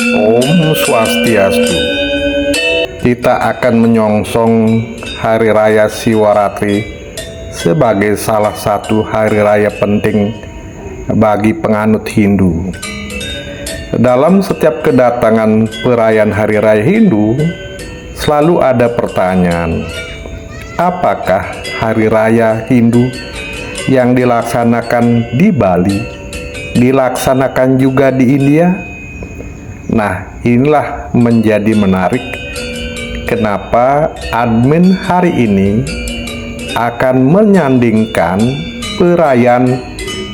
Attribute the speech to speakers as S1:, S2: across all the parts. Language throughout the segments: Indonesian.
S1: Om Swastiastu. Kita akan menyongsong Hari Raya Siwaratri sebagai salah satu hari raya penting bagi penganut Hindu. Dalam setiap kedatangan perayaan Hari Raya Hindu, selalu ada pertanyaan, apakah Hari Raya Hindu yang dilaksanakan di Bali dilaksanakan juga di India? Nah, inilah menjadi menarik kenapa admin hari ini akan menyandingkan perayaan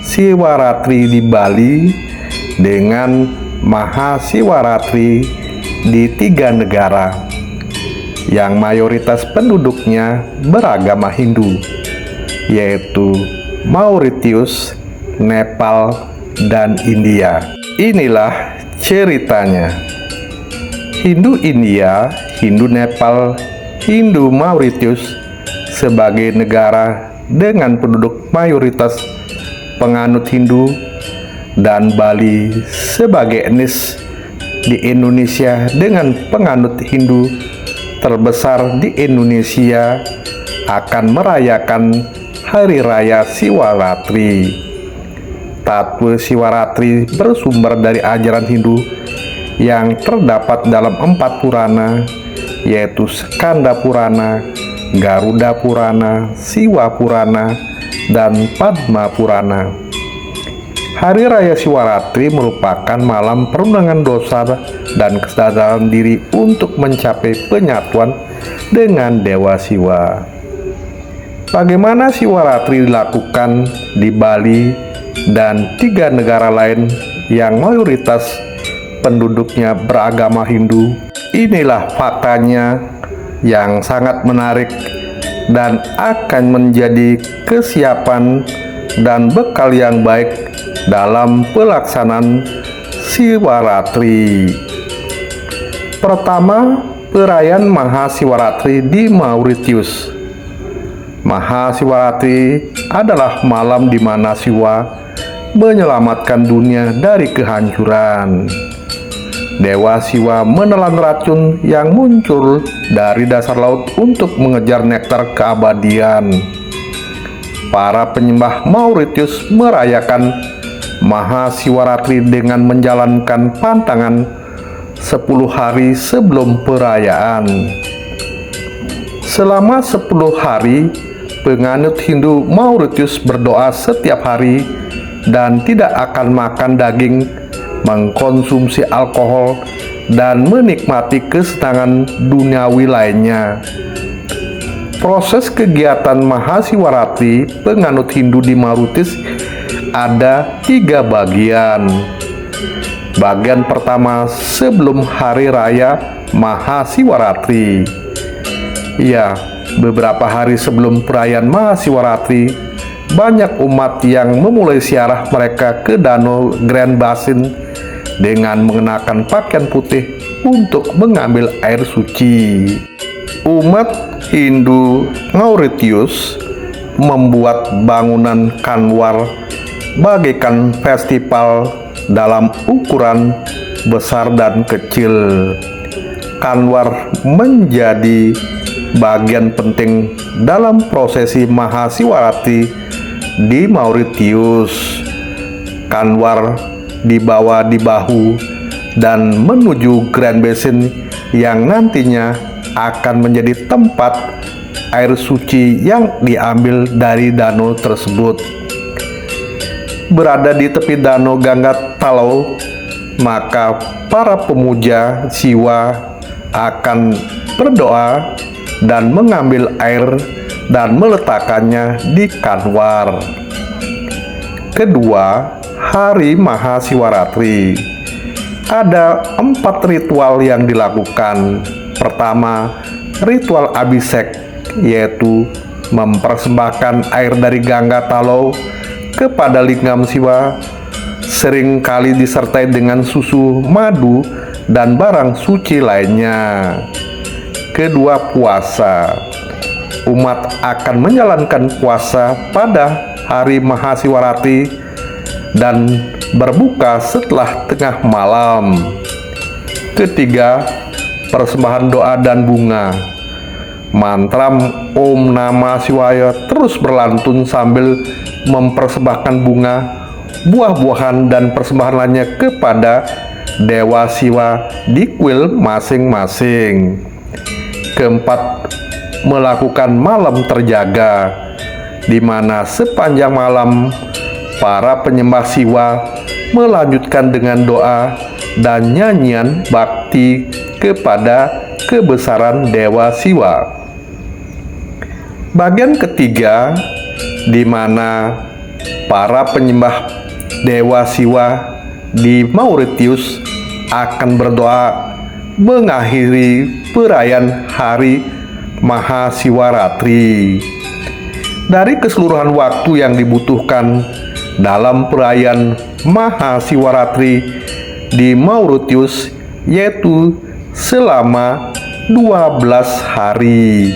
S1: Siwaratri di Bali dengan Mahasiwaratri di 3 negara yang mayoritas penduduknya beragama Hindu, yaitu Mauritius, Nepal, dan India. Inilah ceritanya. Hindu India, Hindu Nepal, Hindu Mauritius sebagai negara dengan penduduk mayoritas penganut Hindu, dan Bali sebagai etnis di Indonesia dengan penganut Hindu terbesar di Indonesia akan merayakan Hari Raya Siwaratri. Tatwa Siwaratri bersumber dari ajaran Hindu yang terdapat dalam 4 Purana, yaitu Skanda Purana, Garuda Purana, Siwa Purana, dan Padma Purana. Hari Raya Siwaratri merupakan malam perundangan dosa dan kesadaran diri untuk mencapai penyatuan dengan Dewa Siwa. Bagaimana Siwaratri dilakukan di Bali dan 3 negara lain yang mayoritas penduduknya beragama Hindu? Inilah faktanya yang sangat menarik dan akan menjadi kesiapan dan bekal yang baik dalam pelaksanaan Siwaratri. Pertama, perayaan Mahasiwaratri di Mauritius. Mahasiwaratri adalah malam di mana Siwa menyelamatkan dunia dari kehancuran. Dewa Siwa menelan racun yang muncul dari dasar laut untuk mengejar nektar keabadian. Para penyembah Mauritius merayakan Mahasiwaratri dengan menjalankan pantangan 10 hari sebelum perayaan. Selama 10 hari, penganut Hindu Mauritius berdoa setiap hari dan tidak akan makan daging, mengkonsumsi alkohol, dan menikmati kesenangan duniawi lainnya. Proses kegiatan Mahasiwaratri penganut Hindu di Mauritius ada 3 bagian. Bagian pertama sebelum Hari Raya Mahasiwaratri. Ya, beberapa hari sebelum perayaan Mahasiwaratri, banyak umat yang memulai ziarah mereka ke Danau Grand Basin dengan mengenakan pakaian putih untuk mengambil air suci. Umat Hindu Mauritius membuat bangunan Kanwar bagaikan festival dalam ukuran besar dan kecil. Kanwar menjadi bagian penting dalam prosesi Mahasiwaratri di Mauritius. Kanwar dibawa di bahu dan menuju Grand Basin yang nantinya akan menjadi tempat air suci yang diambil dari danau tersebut. Berada di tepi danau Gangga Talau, maka para pemuja Siwa akan berdoa dan mengambil air dan meletakkannya di Kanwar. Kedua, Hari Mahasiwaratri. Ada 4 ritual yang dilakukan. Pertama, ritual Abhishek, yaitu mempersembahkan air dari Gangga Talau kepada lingam Siwa, seringkali disertai dengan susu, madu, dan barang suci lainnya. Kedua, puasa. Umat akan menjalankan puasa pada hari Mahasiwaratri dan berbuka setelah tengah malam. Ketiga, persembahan doa dan bunga. Mantra Om Namah Shivaya terus berlantun sambil mempersembahkan bunga, buah-buahan, dan persembahan lainnya kepada Dewa Siwa di kuil masing-masing. Keempat, melakukan malam terjaga, di mana sepanjang malam para penyembah Siwa melanjutkan dengan doa dan nyanyian bakti kepada kebesaran Dewa Siwa. Bagian ketiga, di mana para penyembah Dewa Siwa di Mauritius akan berdoa mengakhiri perayaan Hari Mahasiwaratri. Dari keseluruhan waktu yang dibutuhkan dalam perayaan Mahasiwaratri di Mauritius, yaitu selama 12 hari.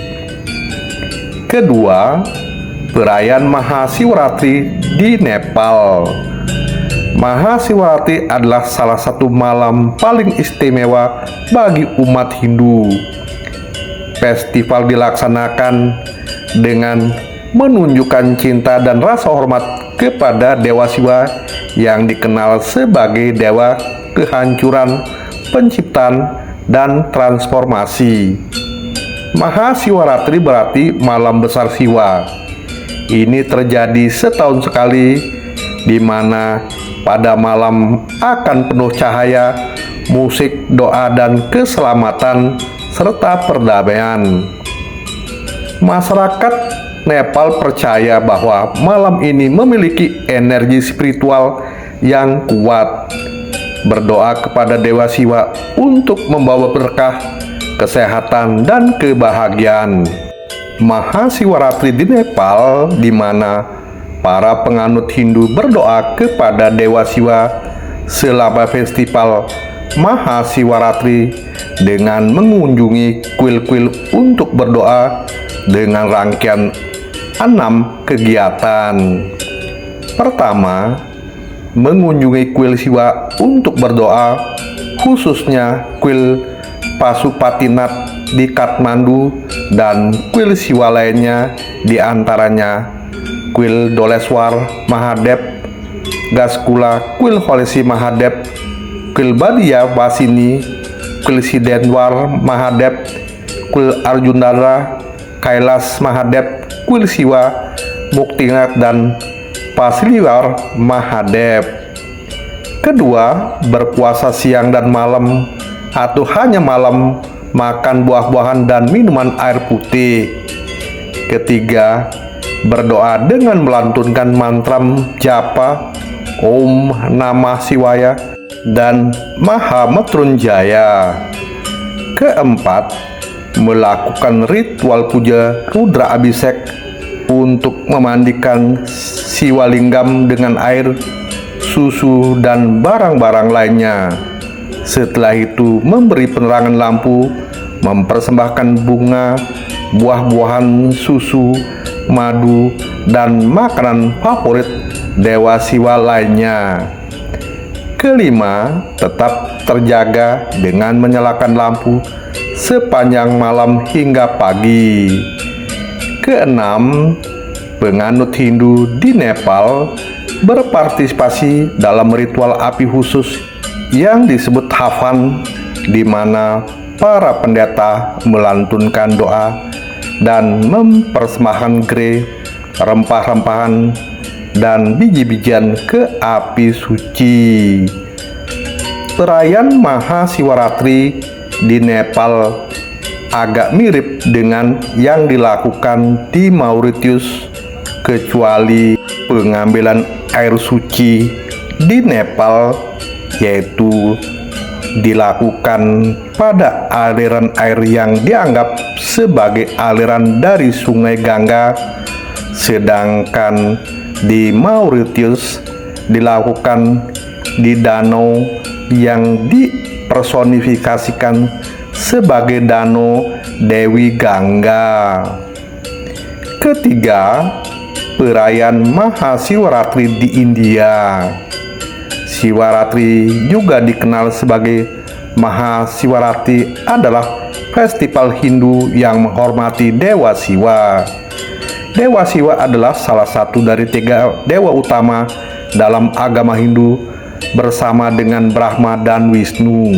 S1: Kedua, perayaan Mahasiwaratri di Nepal. Mahasiwaratri adalah salah satu malam paling istimewa bagi umat Hindu. Festival dilaksanakan dengan menunjukkan cinta dan rasa hormat kepada Dewa Siwa yang dikenal sebagai Dewa Kehancuran, Penciptaan, dan Transformasi. Mahasiwaratri berarti malam besar Siwa. Ini terjadi setahun sekali, di mana pada malam akan penuh cahaya, musik, doa, dan keselamatan, serta perdamaian. Masyarakat Nepal percaya bahwa malam ini memiliki energi spiritual yang kuat. Berdoa kepada Dewa Siwa untuk membawa berkah, kesehatan, dan kebahagiaan. Mahasiwaratri di Nepal, di mana para penganut Hindu berdoa kepada Dewa Siwa selama festival Mahasiwaratri dengan mengunjungi kuil-kuil untuk berdoa dengan rangkaian 6 kegiatan. Pertama, mengunjungi kuil Siwa untuk berdoa, khususnya kuil Pasupatinath di Kathmandu dan kuil Siwa lainnya, di antaranya kuil Doleswar Mahadev, Gaskula, kuil Holesi Mahadev, kuil Badia Vasini, kuil Sidenwar Mahadev, kuil Arjundara, Kailas Mahadev, kuil Siwa Muktinath, dan Pasiliwar Mahadev. Kedua, berpuasa siang dan malam atau hanya malam, makan buah-buahan dan minuman air putih. Ketiga, berdoa dengan melantunkan mantra japa Om Namah Shivaya dan Maha Mrityunjaya. Keempat, melakukan ritual puja Rudra Abhishek untuk memandikan Siwalinggam dengan air, susu, dan barang-barang lainnya. Setelah itu memberi penerangan lampu, mempersembahkan bunga, buah-buahan, susu, madu, dan makanan favorit Dewa Siwa lainnya. Kelima, tetap terjaga dengan menyalakan lampu sepanjang malam hingga pagi. Keenam, penganut Hindu di Nepal berpartisipasi dalam ritual api khusus yang disebut Havan, di mana para pendeta melantunkan doa dan mempersembahkan grey, rempah-rempahan, dan biji-bijian ke api suci. Perayaan Mahasiwaratri di Nepal agak mirip dengan yang dilakukan di Mauritius, kecuali pengambilan air suci di Nepal yaitu dilakukan pada aliran air yang dianggap sebagai aliran dari Sungai Gangga, sedangkan di Mauritius dilakukan di danau yang dipersonifikasikan sebagai danau Dewi Gangga. Ketiga, perayaan Mahasiwaratri di India. Siwaratri juga dikenal sebagai Mahasiwaratri adalah festival Hindu yang menghormati Dewa Siwa. Dewa Siwa adalah salah satu dari 3 dewa utama dalam agama Hindu bersama dengan Brahma dan Wisnu.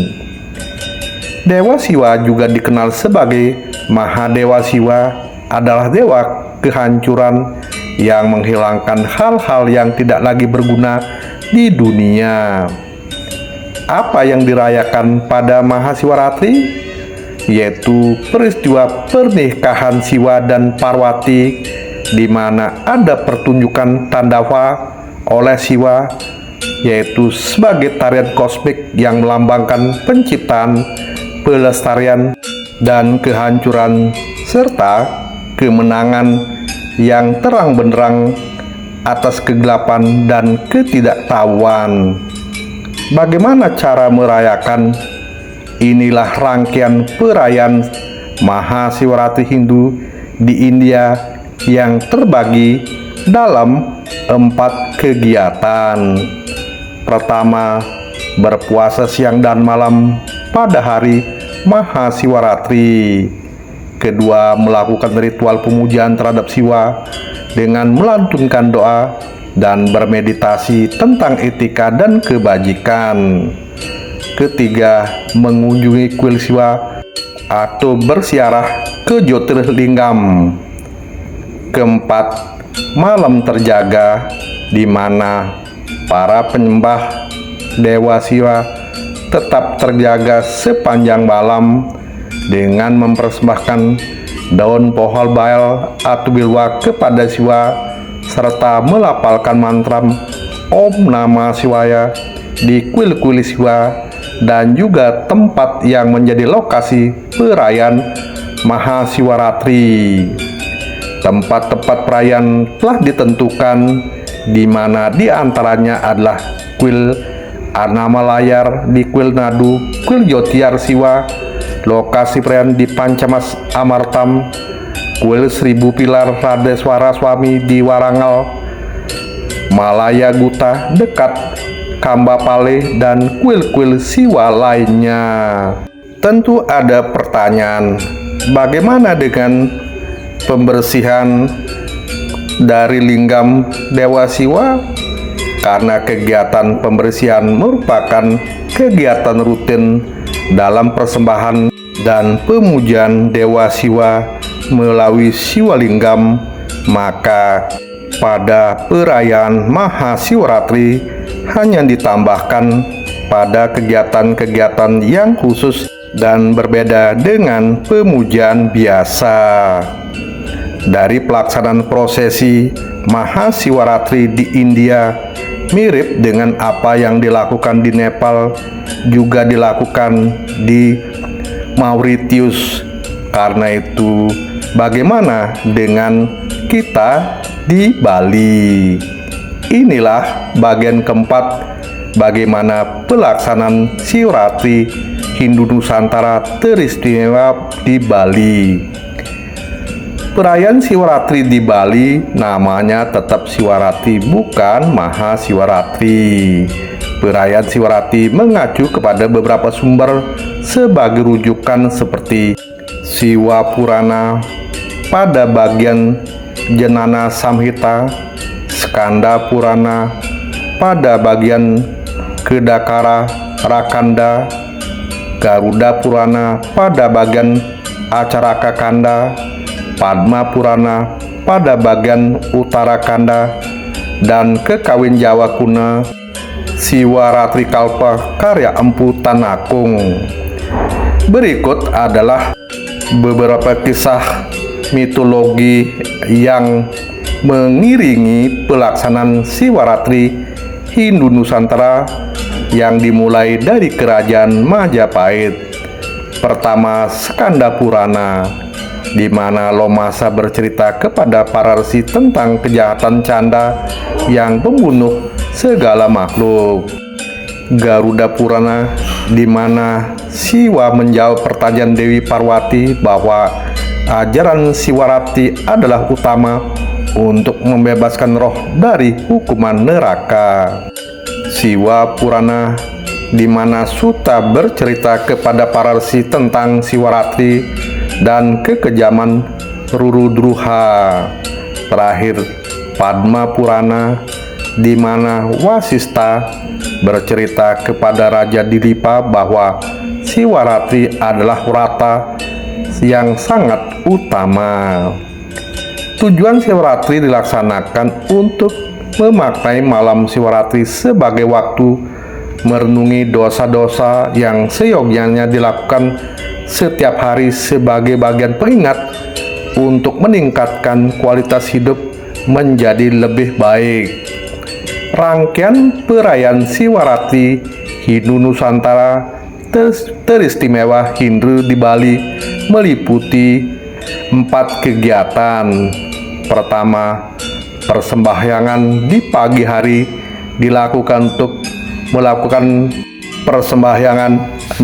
S1: Dewa Siwa juga dikenal sebagai Mahadewa Siwa, adalah dewa kehancuran yang menghilangkan hal-hal yang tidak lagi berguna di dunia. Apa yang dirayakan pada Mahasiwaratri? Yaitu peristiwa pernikahan Siwa dan Parwati, di mana ada pertunjukan Tandawa oleh Siwa, yaitu sebagai tarian kosmik yang melambangkan penciptaan, pelestarian, dan kehancuran, serta kemenangan yang terang benderang atas kegelapan dan ketidaktahuan. Bagaimana cara merayakan? Inilah rangkaian perayaan Mahasiwaratri Hindu di India yang terbagi dalam 4 kegiatan. Pertama, berpuasa siang dan malam pada hari Mahasiwaratri. Kedua, melakukan ritual pemujaan terhadap Siwa dengan melantunkan doa dan bermeditasi tentang etika dan kebajikan. Ketiga, mengunjungi kuil Siwa atau bersiarah ke Jyotirlingam. Keempat, malam terjaga, di mana para penyembah Dewa Siwa tetap terjaga sepanjang malam dengan mempersembahkan daun pohon bael atau bilwa kepada Siwa, serta melafalkan mantra Om Namah Shivaya di kuil-kuil Siwa, dan juga tempat yang menjadi lokasi perayaan Mahasiwaratri. Tempat-tempat perayaan telah ditentukan, di mana diantaranya adalah kuil Anamalayar di kuil Nadu, kuil Jyotiar Siwa, lokasi perayaan di Pancamas Amartam, kuil Seribu Pilar Radeswara Swami di Warangal, Malaya Guta dekat Kambapale, dan kuil-kuil Siwa lainnya. Tentu ada pertanyaan, bagaimana dengan pembersihan dari linggam Dewa Siwa? Karena kegiatan pembersihan merupakan kegiatan rutin dalam persembahan dan pemujaan Dewa Siwa melalui Siwalinggam, maka pada perayaan Mahasiwaratri hanya ditambahkan pada kegiatan-kegiatan yang khusus dan berbeda dengan pemujaan biasa. Dari pelaksanaan prosesi Mahasiwaratri di India mirip dengan apa yang dilakukan di Nepal, juga dilakukan di Mauritius. Karena itu, bagaimana dengan kita di Bali? Inilah bagian keempat bagaimana pelaksanaan Siwaratri Hindu Nusantara teristimewa di Bali. Perayaan Siwaratri di Bali namanya tetap Siwaratri, bukan Mahasiwaratri. Perayaan Siwaratri mengacu kepada beberapa sumber sebagai rujukan seperti Siwa Purana pada bagian Jenana Samhita, Skanda Purana pada bagian Kedakara Rakanda, Garuda Purana pada bagian Acaraka Kanda, Padma Purana pada bagian Utara Kanda, dan Kekawin Jawa Kuna Siwaratri Kalpa karya Empu Tanakung. Berikut adalah beberapa kisah mitologi yang mengiringi pelaksanaan Siwaratri Hindu Nusantara yang dimulai dari Kerajaan Majapahit. Pertama, Skanda Purana, di mana Lomasa bercerita kepada para resi tentang kejahatan Canda yang membunuh segala makhluk. Garuda Purana, di mana Siwa menjawab pertanyaan Dewi Parwati bahwa ajaran Siwaratri adalah utama untuk membebaskan roh dari hukuman neraka. Siwa Purana di mana Suta bercerita kepada para resi tentang Siwaratri dan kekejaman Rurudruha. Terakhir, Padma Purana, di mana Wasista bercerita kepada Raja Dilipa bahwa Siwaratri adalah Wrata yang sangat utama. Tujuan Siwaratri dilaksanakan untuk memaknai malam Siwaratri sebagai waktu merenungi dosa-dosa yang seyogyanya dilakukan setiap hari sebagai bagian pengingat untuk meningkatkan kualitas hidup menjadi lebih baik. Rangkaian perayaan Siwaratri Hindu Nusantara teristimewa Hindu di Bali meliputi 4 kegiatan. Pertama, persembahyangan di pagi hari dilakukan untuk melakukan persembahyangan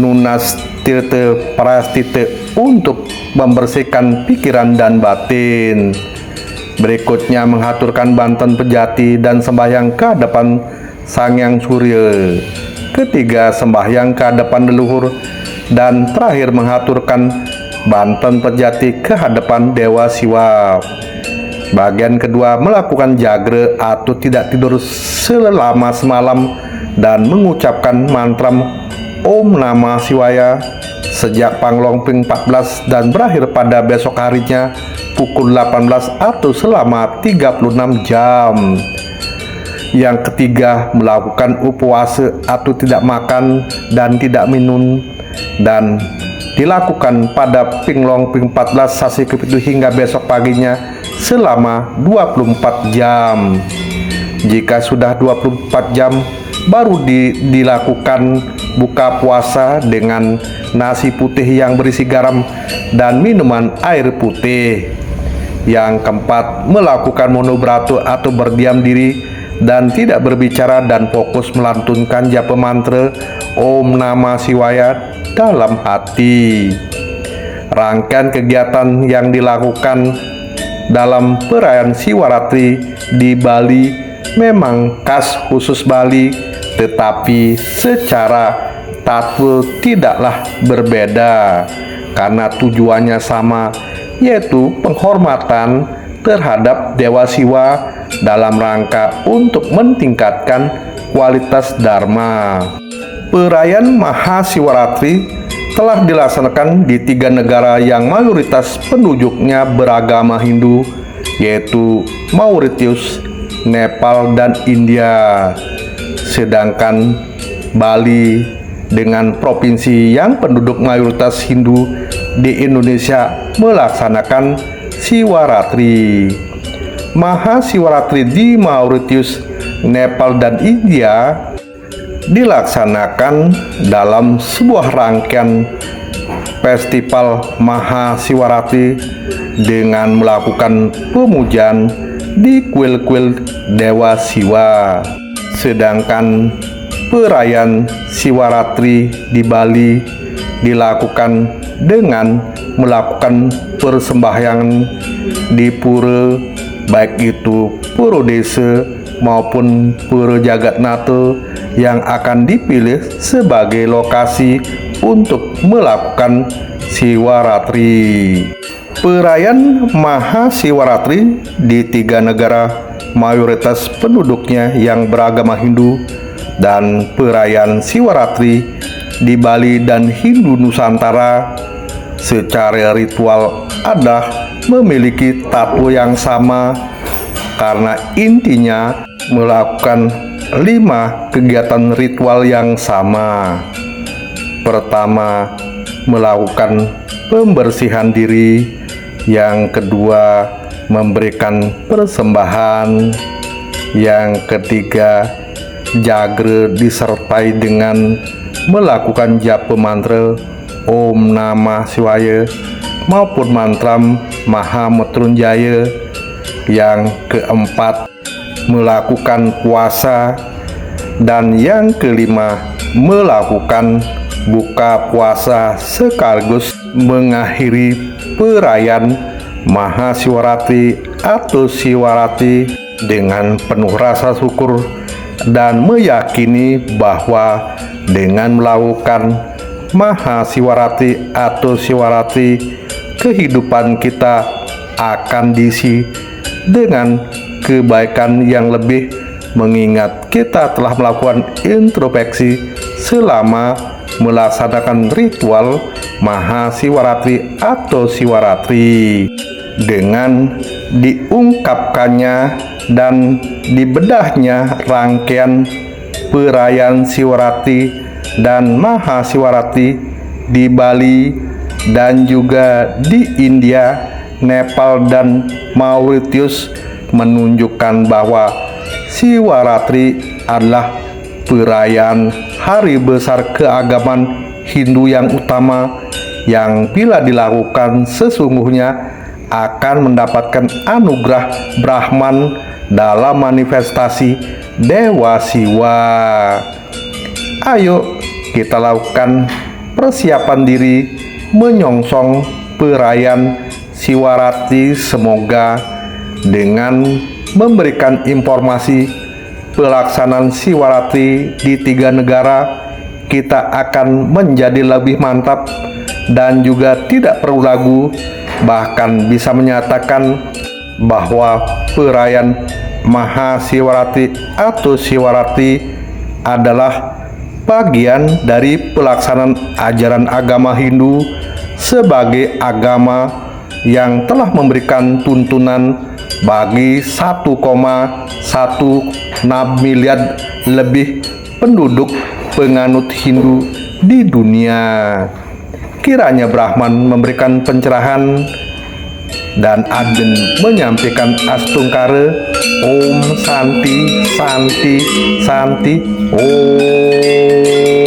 S1: Nunas Tirte Prastite untuk membersihkan pikiran dan batin. Berikutnya, menghaturkan banten pejati dan sembahyang ke hadapan Sang Hyang Surya. Ketiga, sembahyang ke hadapan leluhur. Dan terakhir, menghaturkan banten pejati ke hadapan Dewa Siwa. Bagian kedua, melakukan jagre atau tidak tidur selama semalam dan mengucapkan mantra Om Namah Shivaya sejak Panglongping 14 dan berakhir pada besok harinya pukul 18 atau selama 36 jam. Yang ketiga, melakukan upawasa atau tidak makan dan tidak minum dan dilakukan pada Pinglongping 14 sasi kepitu hingga besok paginya selama 24 jam. Jika sudah 24 jam, baru dilakukan buka puasa dengan nasi putih yang berisi garam dan minuman air putih. Yang keempat, melakukan monobrato atau berdiam diri dan tidak berbicara dan fokus melantunkan japa mantra Om Namah Shivaya dalam hati. Rangkaian kegiatan yang dilakukan dalam perayaan Siwaratri di Bali memang khas khusus Bali, tetapi secara tatwa tidaklah berbeda karena tujuannya sama, yaitu penghormatan terhadap Dewa Siwa dalam rangka untuk meningkatkan kualitas dharma. Perayaan Mahasiwaratri telah dilaksanakan di 3 negara yang mayoritas penduduknya beragama Hindu, yaitu Mauritius, Nepal, dan India. Sedangkan Bali dengan provinsi yang penduduk mayoritas Hindu di Indonesia melaksanakan Siwaratri. Mahasiwaratri di Mauritius, Nepal, dan India dilaksanakan dalam sebuah rangkaian festival Mahasiwaratri dengan melakukan pemujaan di kuil-kuil Dewa Siwa. Sedangkan perayaan Siwaratri di Bali dilakukan dengan melakukan persembahyangan di pura, baik itu pura desa maupun pura Jagatnata yang akan dipilih sebagai lokasi untuk melakukan Siwaratri. Perayaan Mahasiwaratri di 3 negara mayoritas penduduknya yang beragama Hindu dan perayaan Siwaratri di Bali dan Hindu Nusantara secara ritual adalah memiliki tatwa yang sama karena intinya melakukan 5 kegiatan ritual yang sama. Pertama, melakukan pembersihan diri. Yang kedua, memberikan persembahan. Yang ketiga, jagre disertai dengan melakukan japa mantra Om Namah Shivaya maupun mantra Maha Mrityunjaya. Yang keempat, melakukan puasa. Dan yang kelima, melakukan buka puasa sekaligus mengakhiri perayaan Mahasiwaratri atau Siwaratri dengan penuh rasa syukur dan meyakini bahwa dengan melakukan Mahasiwarati atau Siwarati, kehidupan kita akan diisi dengan kebaikan yang lebih, mengingat kita telah melakukan introspeksi selama melaksanakan ritual Mahasiwarati atau Siwaratri. Dengan diungkapkannya dan dibedahnya rangkaian perayaan Siwarati dan Mahasiwarati di Bali dan juga di India, Nepal, dan Mauritius menunjukkan bahwa Siwaratri adalah perayaan hari besar keagamaan Hindu yang utama, yang bila dilakukan sesungguhnya akan mendapatkan anugerah Brahman dalam manifestasi Dewa Siwa. Ayo kita lakukan persiapan diri menyongsong perayaan Siwarati. Semoga dengan memberikan informasi pelaksanaan Siwarati di 3 negara, kita akan menjadi lebih mantap dan juga tidak perlu ragu, bahkan bisa menyatakan bahwa perayaan Mahasiwarati atau Siwarati adalah bagian dari pelaksanaan ajaran agama Hindu sebagai agama yang telah memberikan tuntunan bagi 1,16 miliar lebih penduduk penganut Hindu di dunia. Kiranya Brahman memberikan pencerahan dan Aden menyampaikan astungkara. Om Santi Santi Santi Om.